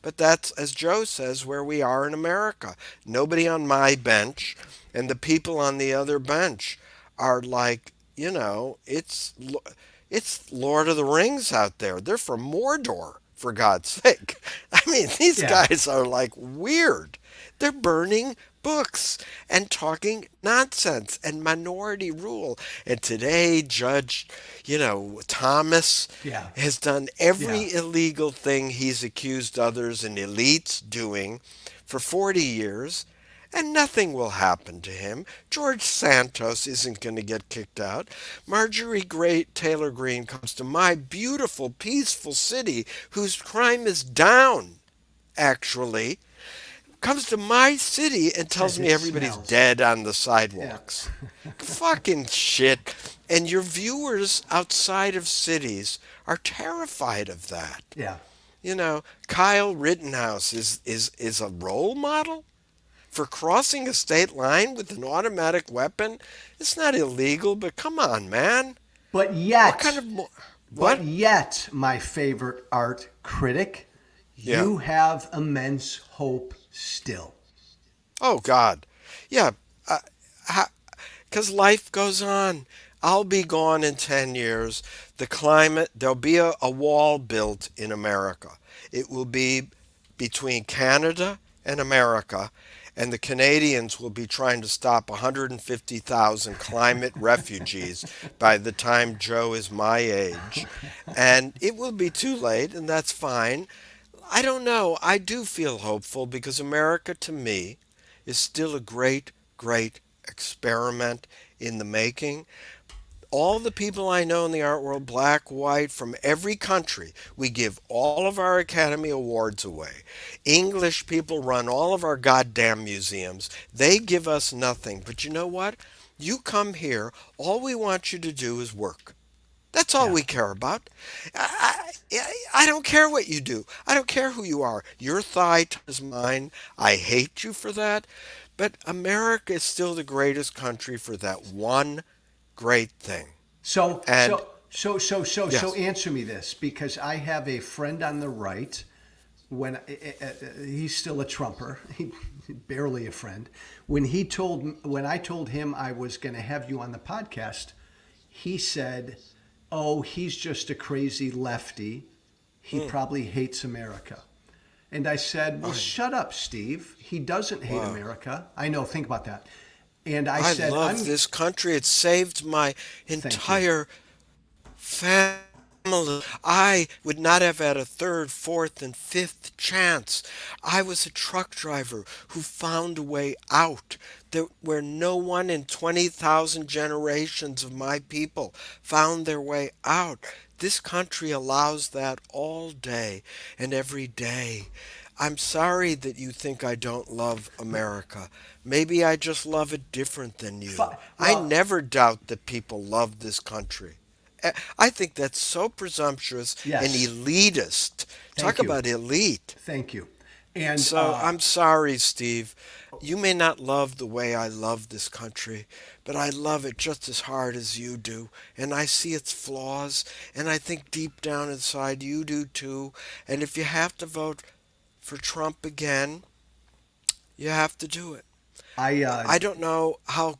but that's, as Joe says, where we are in America. Nobody on my bench and the people on the other bench are like, it's Lord of the Rings out there. They're from Mordor, for God's sake. I mean, these Yeah. guys are like weird. They're burning books and talking nonsense and minority rule. And today, Judge, Thomas Yeah. has done Yeah. every illegal thing he's accused others and elites doing for 40 years, and nothing will happen to him. George Santos isn't going to get kicked out. Marjorie Taylor Greene comes to my beautiful, peaceful city, whose crime is down, actually, comes to my city and tells As me it everybody's smells. dead on the Yeah. sidewalks. Fucking shit. And your viewers outside of cities are terrified of that. Yeah. Kyle Rittenhouse is a role model for crossing a state line with an automatic weapon. It's not illegal, but come on, man. But What kind yet, of but what? yet, my favorite art critic, Yeah. you have immense hope still. Oh God. Yeah. Because life goes on. I'll be gone in 10 years. The climate, there'll be a wall built in America. It will be between Canada and America, and the Canadians will be trying to stop 150,000 climate refugees by the time Joe is my age. And it will be too late, and that's fine. I don't know. I do feel hopeful because America, to me, is still a great, great experiment in the making. All the people I know in the art world, black, white, from every country, we give all of our Academy Awards away. English people run all of our goddamn museums. They give us nothing. But you know what? You come here, all we want you to do is work. That's all Yeah. we care about. I don't care what you do. I don't care who you are. Your thigh is mine. I hate you for that. But America is still the greatest country for that one great thing. So, And so, so, so, so, so, yes, answer me this because I have a friend on the right. He's still a Trumper, he barely a friend. When I told him I was going to have you on the podcast, he said, oh, he's just a crazy lefty. He Hmm. probably hates America. And I said, well, I, shut up, Steve. He doesn't hate wow. America. I know, think about that. And I I said, love this country. It saved my thank you. entire family. I would not have had a third, fourth, and fifth chance. I was a truck driver who found a way out where no one in 20,000 generations of my people found their way out. This country allows that all day and every day. I'm sorry that you think I don't love America. Maybe I just love it different than you. I Well, never doubt that people love this country. I think that's so presumptuous and yes, elitist. Talk thank you. about elite. Thank you. And So I'm sorry, Steve. You may not love the way I love this country, but I love it just as hard as you do. And I see its flaws, and I think deep down inside you do too. And if you have to vote for Trump again, you have to do it. I, I don't know how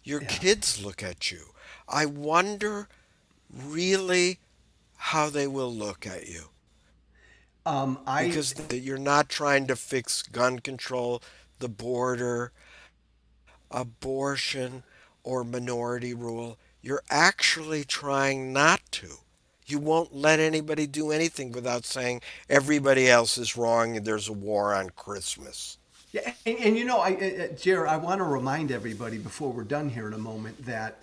your yeah, kids look at you. I wonder really how they will look at you I, because you're not trying to fix gun control, the border, abortion, or minority rule. You're actually trying not to. You won't let anybody do anything without saying everybody else is wrong and there's a war on Christmas. yeah, and you know, Jared, I want to remind everybody before we're done here in a moment that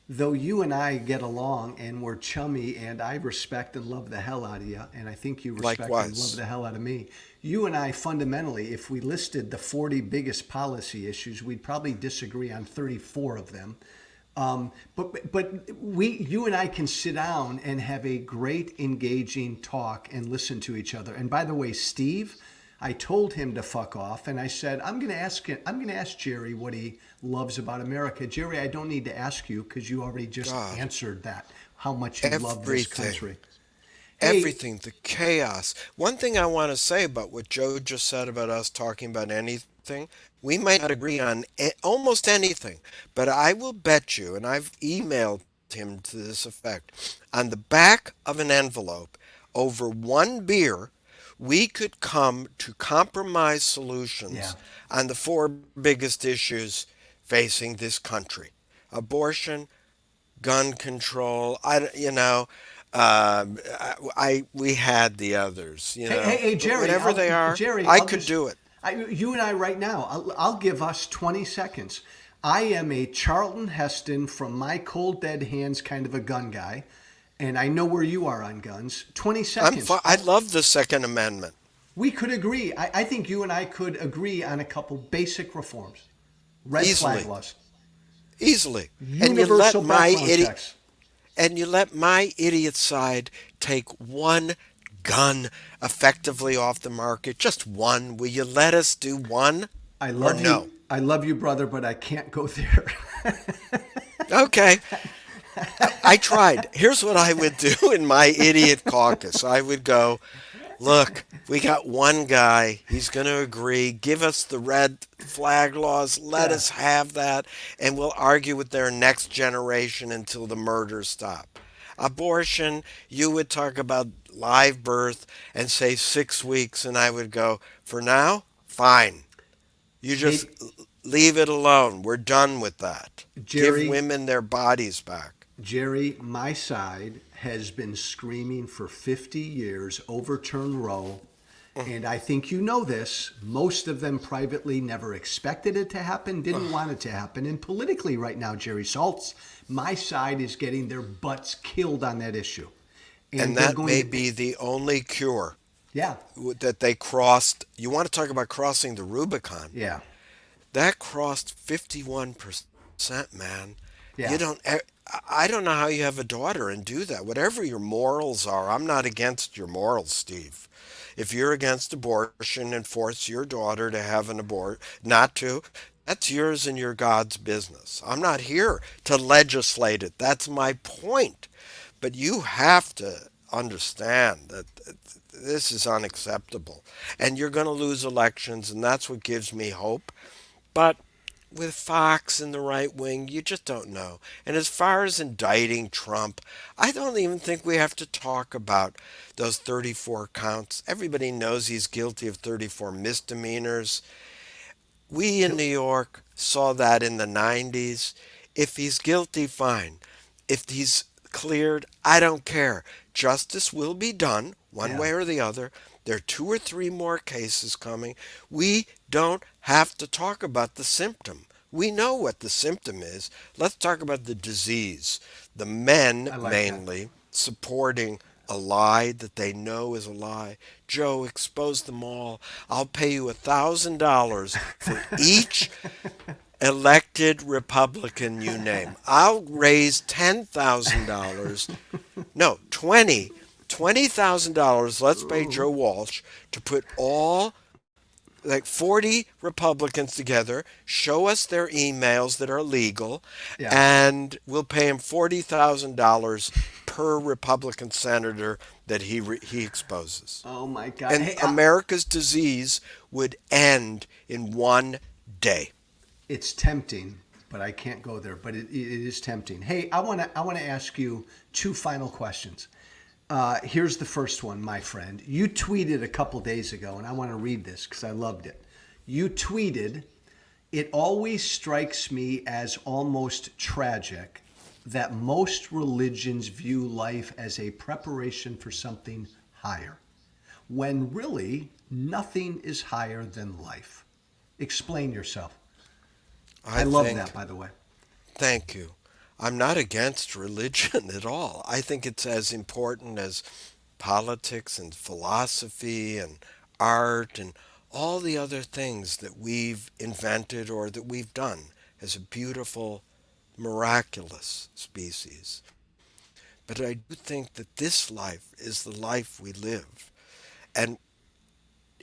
though you and I get along and we're chummy, and I respect and love the hell out of you, and I think you respect and love Likewise. the hell out of me, you and I fundamentally, if we listed the 40 biggest policy issues, we'd probably disagree on 34 of them. You and I can sit down and have a great engaging talk and listen to each other. And by the way, Steve, I told him to fuck off, and I said I'm going to ask Jerry what he loves about America. Jerry, I don't need to ask you because you already just God, answered that. How much you love this everything. country. Hey, Everything, the chaos. One thing I want to say about what Joe just said about us talking about anything, we might not agree on almost anything, but I will bet you, and I've emailed him to this effect, on the back of an envelope, over one beer, we could come to compromise yeah. solutions on the four biggest issues facing this country: abortion, gun control. We had the others. Jerry, Whatever they are, Jerry, I could do it. you and I right now, I'll give us 20 seconds. I am a Charlton Heston from my cold dead hands kind of a gun guy, and I know where you are on guns. 20 seconds. I love the Second Amendment We could agree. I think you and I could agree on a couple basic reforms. Red flag easily, laws, easily, and universal background checks. you let my idiot side take one gun effectively off the market. Just one. Will you let us do one I or love you. no? I love you, brother, but I can't go there. Okay. I tried. Here's what I would do in my idiot caucus. I would go, look, we got one guy. He's going to agree. Give us the red flag laws. Let Yeah. us have that. And we'll argue with their next generation until the murders stop. Abortion, you would talk about live birth and say 6 weeks. And I would go, for now, fine. You just Hey, leave it alone. We're done with that. Give Jerry, women their bodies back. Jerry, my side has been screaming for 50 years, overturn Roe. And I think you know this. Most of them privately never expected it to happen, didn't want it to happen. And politically, right now, Jerry Saltz, my side is getting their butts killed on that issue. And And they're that going may to, be the only cure yeah, that they crossed. You want to talk about crossing the Rubicon? yeah, That crossed 51%, man. yeah. You don't. I don't know how you have a daughter and do that. Whatever your morals are, I'm not against your morals, Steve. If you're against abortion and force your daughter to have an abort, not to, that's yours and your God's business. I'm not here to legislate it. That's my point. But you have to understand that this is unacceptable. And you're going to lose elections, and that's what gives me hope. But with Fox and the right wing, you just don't know. And as far as indicting Trump, I don't even think we have to talk about those 34 counts. Everybody knows he's guilty of 34 misdemeanors. We in New York saw that in the 90s. If he's guilty, fine. If he's cleared, I don't care. Justice will be done one Yeah. way or the other. There are two or three more cases coming. We don't have to talk about the symptom. We know what the symptom is. Let's talk about the disease. The men I like that. mainly supporting a lie that they know is a lie. Joe, expose them all. I'll pay you $1,000 for each elected Republican you name. I'll raise $10,000. No, $20,000. Let's pay Joe Walsh to put all like 40 Republicans together, show us their emails that are legal, Yeah. and we'll pay him $40,000 per Republican senator that he exposes. Oh my God. And Hey, America's disease would end in one day. it's tempting, but I can't go there. But it is tempting. Hey, I want to ask you two final questions. Here's the first one, my friend. You tweeted a couple days ago, and I want to read this because I loved it. You tweeted, "It always strikes me as almost tragic that most religions view life as a preparation for something higher, when really nothing is higher than life." Explain yourself. I I love think that, by the way. Thank you. I'm not against religion at all. I think it's as important as politics and philosophy and art and all the other things that we've invented or that we've done as a beautiful, miraculous species. But I do think that this life is the life we live. And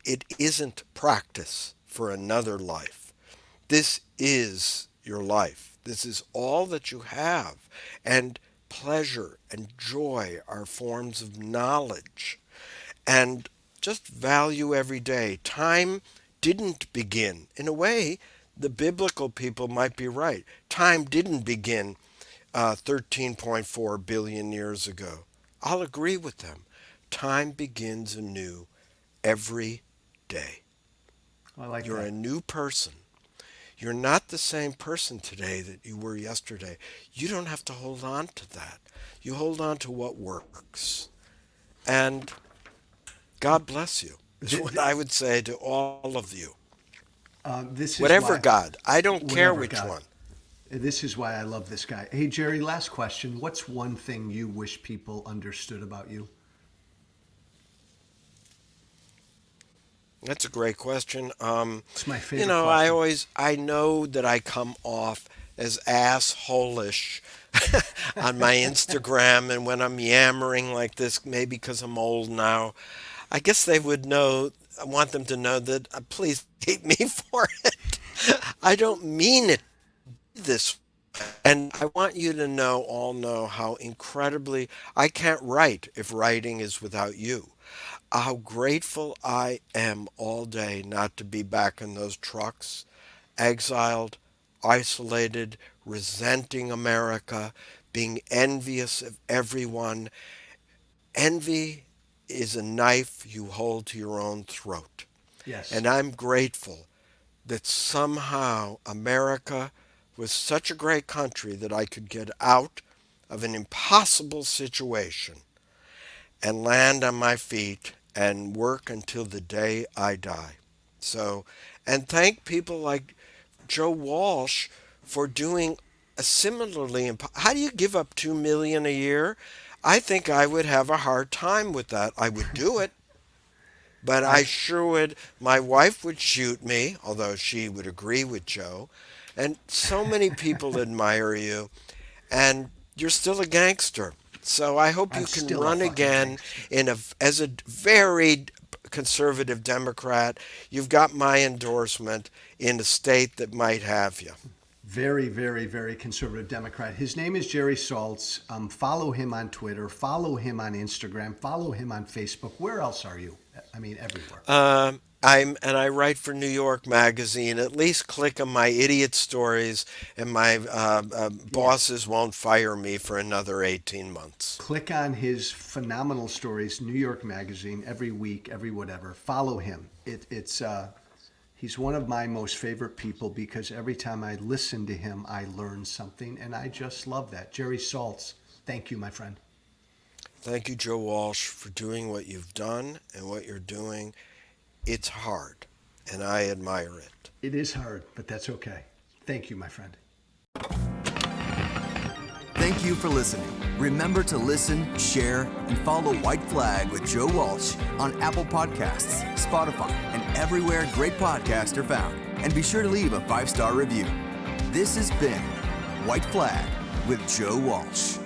it isn't practice for another life. This is your life. This is all that you have. And pleasure and joy are forms of knowledge. And just value every day. Time didn't begin. In a way, the biblical people might be right. Time didn't begin 13.4 billion years ago. I'll agree with them. Time begins anew every day. I like You're that. a new person. You're not the same person today that you were yesterday. You don't have to hold on to that. You hold on to what works. And God bless you, is Th- what th- I would say to all of you. this is Whatever why, God, I don't care whatever which God. one. This is why I love this guy. Hey, Jerry, last question. What's one thing you wish people understood about you? That's a great question. It's my favorite question. I know that I come off as assholish on my Instagram and when I'm yammering like this, maybe because I'm old now. I guess they would know, I want them to know that please hate me for it. I don't mean it this way. And I want you to all know how incredibly I can't write if writing is without you. How grateful I am all day not to be back in those trucks, exiled, isolated, resenting America, being envious of everyone. Envy is a knife you hold to your own throat. Yes. And I'm grateful that somehow America was such a great country that I could get out of an impossible situation and land on my feet and work until the day I die. So, and thank people like Joe Walsh for doing a similarly. How do you give up 2 million a year? I think I would have a hard time with that. I would do it, but I I sure would. My wife would shoot me, although she would agree with Joe. And so many people admire you, and you're still a gangster. So I hope I'm you can still a run fucking again gangster. as a very conservative Democrat. You've got my endorsement in a state that might have you. Very, very, very conservative Democrat. His name is Jerry Saltz. Follow him on Twitter. Follow him on Instagram. Follow him on Facebook. Where else are you? I mean, everywhere. I write for New York Magazine. At least click on my idiot stories, and my bosses won't fire me for another 18 months. Click on his phenomenal stories, New York Magazine, every week, every whatever. Follow him. He's one of my most favorite people because every time I listen to him, I learn something, and I just love that. Jerry Saltz, thank you, my friend. Thank you, Joe Walsh, for doing what you've done and what you're doing. It's hard, and I admire it. It is hard, but that's okay. Thank you, my friend. Thank you for listening. Remember to listen, share, and follow White Flag with Joe Walsh on Apple Podcasts, Spotify, and everywhere great podcasts are found. And be sure to leave a 5-star review. This has been White Flag with Joe Walsh.